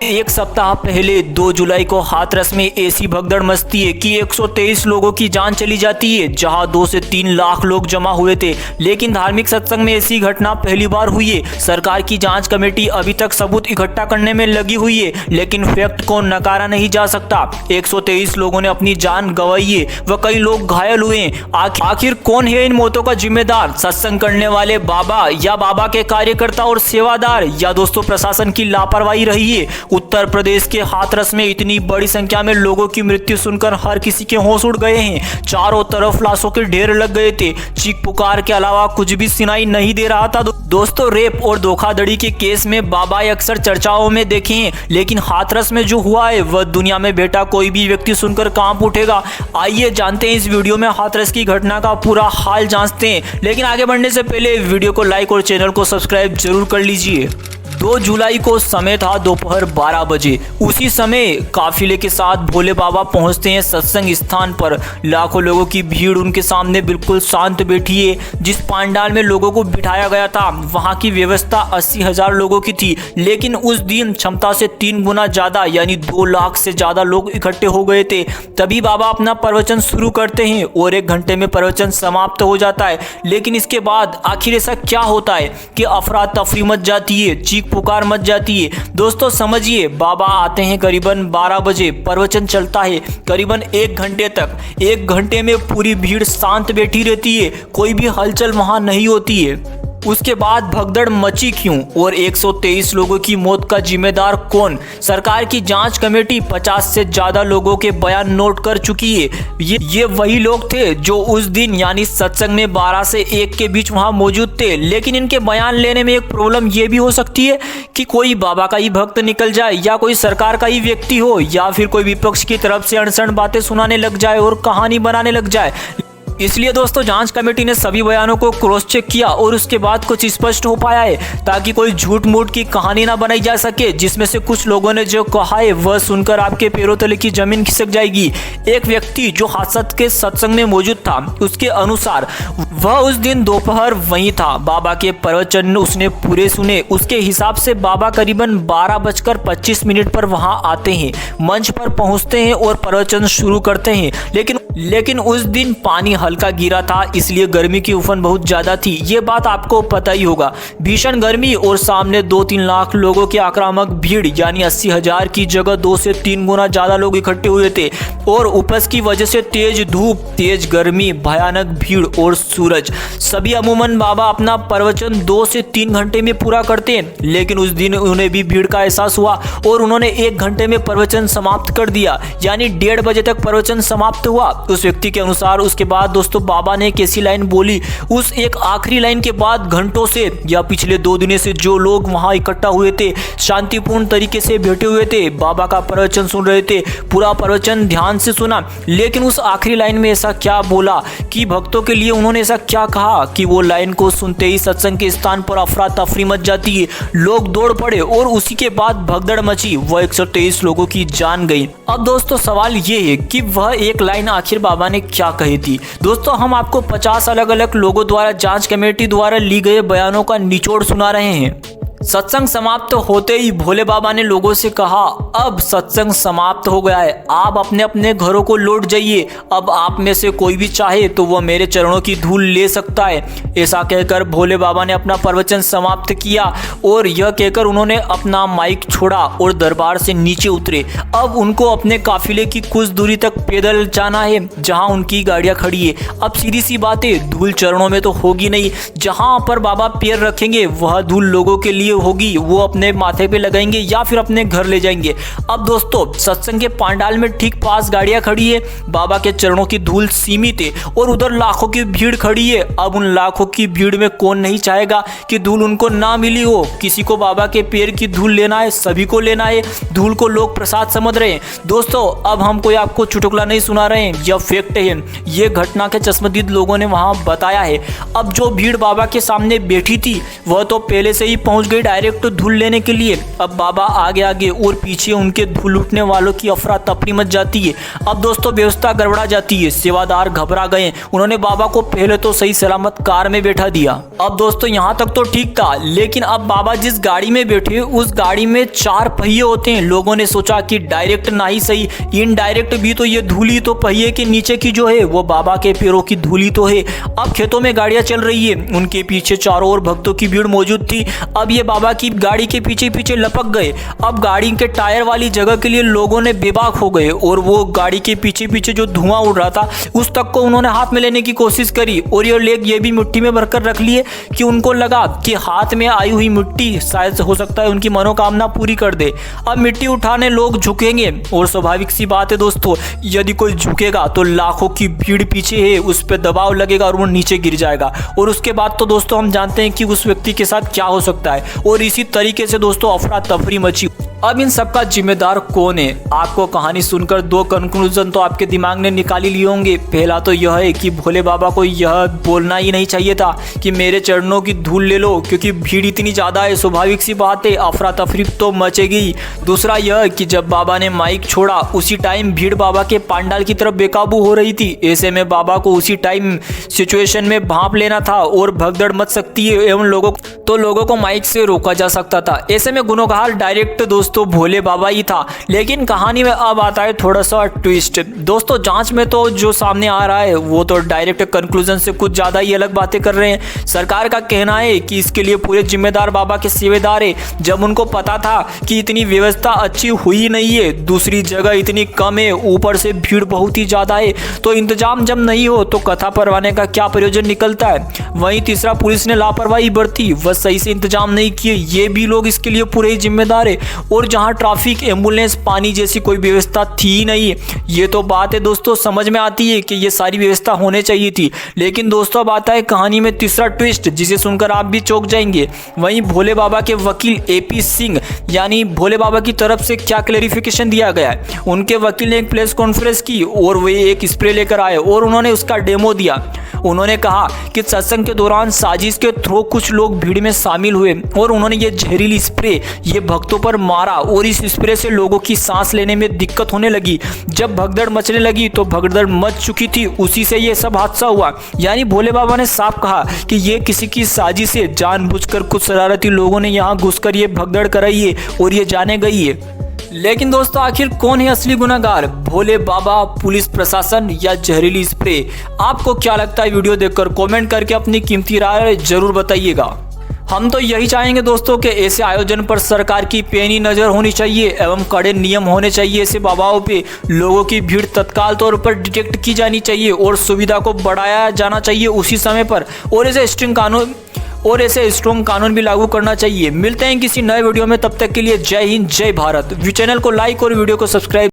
एक सप्ताह पहले 2 जुलाई को हाथरस में ऐसी भगदड़ मचती है कि 123 लोगों की जान चली जाती है, जहां 2 से 3 लाख लोग जमा हुए थे। लेकिन धार्मिक सत्संग में ऐसी घटना पहली बार हुई है। सरकार की जांच कमेटी अभी तक सबूत इकट्ठा करने में लगी हुई है, लेकिन फैक्ट को नकारा नहीं जा सकता। 123 लोगों ने अपनी जान गंवाई है व कई लोग घायल हुए हैं। आखिर कौन है इन मौतों का जिम्मेदार? सत्संग करने वाले बाबा या बाबा के कार्यकर्ता और सेवादार, या दोस्तों प्रशासन की लापरवाही रही है? उत्तर प्रदेश के हाथरस में इतनी बड़ी संख्या में लोगों की मृत्यु सुनकर हर किसी के होश उड़ गए हैं। चारों तरफ लाशों के ढेर लग गए थे। चीख पुकार के अलावा कुछ भी सुनाई नहीं दे रहा था। दोस्तों, रेप और धोखाधड़ी के केस में बाबा अक्सर चर्चाओं में देखे हैं, लेकिन हाथरस में जो हुआ है वह दुनिया में बेटा कोई भी व्यक्ति सुनकर कांप उठेगा। आइए जानते हैं इस वीडियो में हाथरस की घटना का पूरा हाल जांचते हैं। लेकिन आगे बढ़ने से पहले वीडियो को लाइक और चैनल को सब्सक्राइब जरूर कर लीजिए। 2 जुलाई को समय था दोपहर 12 बजे। उसी समय काफिले के साथ भोले बाबा पहुंचते हैं सत्संग स्थान पर। लाखों लोगों की भीड़ उनके सामने बिल्कुल शांत बैठी है। जिस पांडाल में लोगों को बिठाया गया था वहां की व्यवस्था 80,000 लोगों की थी, लेकिन उस दिन क्षमता से 3 गुना ज्यादा यानी 2 लाख से ज्यादा लोग इकट्ठे हो गए थे। तभी बाबा अपना प्रवचन शुरू करते हैं और 1 घंटे में प्रवचन समाप्त हो जाता है। लेकिन इसके बाद आखिर ऐसा क्या होता है कि अफरा तफरी मच जाती है, चीख पुकार मच जाती है? दोस्तों समझिए, बाबा आते हैं करीबन 12 बजे। प्रवचन चलता है करीबन 1 घंटे तक। 1 घंटे में पूरी भीड़ शांत बैठी रहती है, कोई भी हलचल वहां नहीं होती है। उसके बाद भगदड़ मची क्यों और 123 लोगों की मौत का जिम्मेदार कौन? सरकार की जांच कमेटी 50 से ज्यादा लोगों के बयान नोट कर चुकी है। ये वही लोग थे जो उस दिन यानी सत्संग में 12 से 1 के बीच वहां मौजूद थे। लेकिन इनके बयान लेने में एक प्रॉब्लम ये भी हो सकती है कि कोई बाबा का ही भक्त निकल जाए, या कोई सरकार का ही व्यक्ति हो, या फिर कोई विपक्ष की तरफ से अनसण बातें सुनाने लग जाए और कहानी बनाने लग जाए। इसलिए दोस्तों जांच कमेटी ने सभी बयानों को क्रॉस चेक किया और उसके बाद कुछ स्पष्ट हो पाया है, ताकि कोई झूठ मूठ की कहानी ना बनाई जा सके। जिसमें से कुछ लोगों ने जो कहा है वह सुनकर आपके पैरों तले की जमीन खिसक जाएगी। एक व्यक्ति जो हादसा के सत्संग में मौजूद था, उसके अनुसार वह उस दिन दोपहर वहीं था। बाबा के प्रवचन उसने पूरे सुने। उसके हिसाब से बाबा करीबन 12:25 पर वहां आते हैं, मंच पर पहुंचते हैं और प्रवचन शुरू करते हैं। लेकिन उस दिन पानी हल्का गिरा था, इसलिए गर्मी की उफन बहुत ज्यादा थी। ये बात आपको पता ही होगा। भीषण गर्मी और सामने 2-3 लाख लोगों की आक्रामक भीड़ यानी 80,000 की जगह 2 से 3 गुना ज्यादा लोग इकट्ठे हुए थे। और उपज की वजह से तेज धूप, तेज गर्मी, भयानक भीड़ और सूरज, सभी अमूमन बाबा अपना प्रवचन 2 से 3 घंटे में पूरा करते हैं। लेकिन उस दिन उन्हें भी भीड़ का एहसास हुआ और उन्होंने 1 घंटे में प्रवचन समाप्त कर दिया, यानी 1:30 बजे तक प्रवचन समाप्त हुआ। उस व्यक्ति के अनुसार उसके बाद दोस्तों बाबा ने एक ऐसी लाइन बोली, उस एक आखिरी लाइन के बाद घंटों से या पिछले 2 दिनों से जो लोग वहां इकट्ठा हुए थे, शांतिपूर्ण तरीके से बैठे हुए थे, बाबा का प्रवचन सुन रहे थे, पूरा प्रवचन ध्यान से सुना। लेकिन उस आखिरी लाइन में ऐसा क्या बोला कि भक्तों के लिए उन्होंने ऐसा क्या कहा कि वो लाइन को सुनते ही सत्संग के स्थान पर अफरा तफरी मच जाती है, लोग दौड़ पड़े और उसी के बाद भगदड़ मची। वह 123 लोगों की जान गई। अब दोस्तों सवाल ये है कि वह एक लाइन आखिर बाबा ने क्या कही थी? दोस्तों हम आपको 50 अलग अलग लोगों द्वारा जांच कमेटी द्वारा ली गए बयानों का निचोड़ सुना रहे हैं। सत्संग समाप्त होते ही भोले बाबा ने लोगों से कहा, अब सत्संग समाप्त हो गया है, आप अपने अपने घरों को लौट जाइए। अब आप में से कोई भी चाहे तो वह मेरे चरणों की धूल ले सकता है। ऐसा कहकर भोले बाबा ने अपना प्रवचन समाप्त किया और यह कहकर उन्होंने अपना माइक छोड़ा और दरबार से नीचे उतरे। अब उनको अपने काफिले की कुछ दूरी तक पैदल जाना है, जहां उनकी गाड़ियां खड़ी है। अब सीधी सी बात है, धूल चरणों में तो होगी नहीं, जहां पर बाबा पैर रखेंगे वह धूल लोगों के लिए होगी, वो अपने माथे पे लगाएंगे या फिर अपने घर ले जाएंगे। अब दोस्तों सत्संग के पांडाल में ठीक पास गाड़ियां खड़ी है, बाबा के चरणों की धूल सीमित है और उधर लाखों की भीड़ खड़ी है। अब उन लाखों की भीड़ में कौन नहीं चाहेगा कि धूल उनको ना मिली हो? किसी को बाबा के पैर की धूल लेना है, सभी को लेना है। धूल को लोग प्रसाद समझ रहे हैं। दोस्तों अब हम कोई आपको चुटकुला नहीं सुना रहे हैं, यह फैक्ट है। ये घटना के चश्मदीद लोगों ने वहां बताया है। अब जो भीड़ बाबा के सामने बैठी थी वह तो पहले से ही पहुंच गई गई डायरेक्ट धूल लेने के लिए। अब बाबा आगे आगे और पीछे उनके धूल लूटने वालों की अफरा तफरी मच जाती है। अब दोस्तों व्यवस्था गड़बड़ा जाती है, सेवादार घबरा गए। उन्होंने बाबा को पहले तो सही सलामत कार में बैठा दिया। अब दोस्तों यहाँ तक तो ठीक था, लेकिन अब बाबा जिस गाड़ी में बैठे उस गाड़ी में 4 पहिए होते हैं। लोगों ने सोचा कि डायरेक्ट ना ही सही, इनडायरेक्ट भी तो ये धूली तो पहिए के नीचे की जो है वो बाबा के पैरों की धूली तो है। अब खेतों में गाड़ियां चल रही है, उनके पीछे चारों ओर भक्तों की भीड़ मौजूद थी। अब ये बाबा की गाड़ी के पीछे पीछे लपक गए। अब गाड़ी के टायर वाली जगह के लिए लोगों ने बेबाक हो गए और वो गाड़ी के पीछे पीछे जो धुआं उड़ रहा था उस तक को उन्होंने हाथ में लेने की कोशिश करी और ये लेग ये भी मिट्टी में भरकर रख लिए कि उनको लगा कि हाथ में आई हुई मिट्टी शायद हो सकता है उनकी मनोकामना पूरी कर दे। अब मिट्टी उठाने लोग झुकेंगे और स्वाभाविक सी बात है दोस्तों, यदि कोई झुकेगा तो लाखों की भीड़ पीछे है, उस पर दबाव लगेगा और वो नीचे गिर जाएगा। और उसके बाद तो दोस्तों हम जानते हैं कि उस व्यक्ति के साथ क्या हो सकता है। और इसी तरीके से दोस्तों अफरा तफरी मची। अब इन सबका जिम्मेदार कौन है? आपको कहानी सुनकर 2 कंक्लूजन तो आपके दिमाग ने निकाल ही लिए होंगे। पहला तो यह है कि भोले बाबा को यह बोलना ही नहीं चाहिए था कि मेरे चरणों की धूल ले लो, क्योंकि भीड़ इतनी ज़्यादा है, स्वाभाविक सी बात है अफरा तफरी तो मचेगी। दूसरा यह कि जब बाबा ने माइक छोड़ा उसी टाइम भीड़ बाबा के पंडाल की तरफ बेकाबू हो रही थी। ऐसे में बाबा को उसी टाइम सिचुएशन में भांप लेना था और भगदड़ मच सकती है एवं लोगों को माइक से रोका जा सकता था। ऐसे में गुनहगार डायरेक्ट दोस्तों भोले बाबा ही था। लेकिन कहानी में अब आता है थोड़ा सा ट्विस्ट। दोस्तों जांच में तो जो सामने आ रहा है वो तो डायरेक्ट कंक्लूजन से कुछ ज्यादा ही अलग बातें कर रहे हैं। सरकार का कहना है कि इसके लिए पूरे जिम्मेदार बाबा के सेवेदार है। जब उनको पता था कि इतनी व्यवस्था अच्छी हुई नहीं है, दूसरी जगह इतनी कम है, ऊपर से भीड़ बहुत ही ज्यादा है, तो इंतजाम जब नहीं हो तो कथा परवाने का क्या प्रयोजन निकलता है। वहीं तीसरा, पुलिस ने लापरवाही बरती, वह सही से इंतजाम नहीं किए, ये भी लोग इसके लिए पूरे ही जिम्मेदार है। और जहां ट्रैफिक, एम्बुलेंस, पानी जैसी कोई व्यवस्था थी ही नहीं। ये तो बात है दोस्तों समझ में आती है कि ये सारी व्यवस्था होने चाहिए थी। लेकिन दोस्तों अब आता है कहानी में तीसरा ट्विस्ट, जिसे सुनकर आप भी चौंक जाएंगे। वहीं भोले बाबा के वकील AP सिंह यानी भोले बाबा की तरफ से क्या क्लैरिफिकेशन दिया गया है। उनके वकील ने एक प्रेस कॉन्फ्रेंस की और वे एक स्प्रे लेकर आए और उन्होंने उसका डेमो दिया। उन्होंने कहा कि सत्संग के दौरान साजिश के थ्रू कुछ लोग भीड़ में शामिल हुए और उन्होंने ये जहरीली स्प्रे ये भक्तों पर मारा और इस स्प्रे से लोगों की सांस लेने में दिक्कत होने लगी। जब भगदड़ मचने लगी तो भगदड़ मच चुकी थी, उसी से ये सब हादसा हुआ। यानी भोले बाबा ने साफ कहा कि ये किसी की साजिश है, जानबूझकर कुछ शरारती लोगों ने यहाँ घुसकर ये भगदड़ कराई है और ये जाने गई है। लेकिन दोस्तों आखिर कौन है असली गुनहगार, भोले बाबा, पुलिस प्रशासन या जहरीली स्प्रे? आपको क्या लगता है? वीडियो देखकर कमेंट करके अपनी कीमती राय जरूर बताइएगा। हम तो यही चाहेंगे दोस्तों कि ऐसे आयोजन पर सरकार की पैनी नज़र होनी चाहिए एवं कड़े नियम होने चाहिए। ऐसे बाबाओं पे लोगों की भीड़ तत्काल तौर पर डिटेक्ट की जानी चाहिए और सुविधा को बढ़ाया जाना चाहिए उसी समय पर, और ऐसे स्ट्रॉन्ग कानून भी लागू करना चाहिए। मिलते हैं किसी नए वीडियो में, तब तक के लिए जय हिंद, जय भारत। चैनल को लाइक और वीडियो को सब्सक्राइब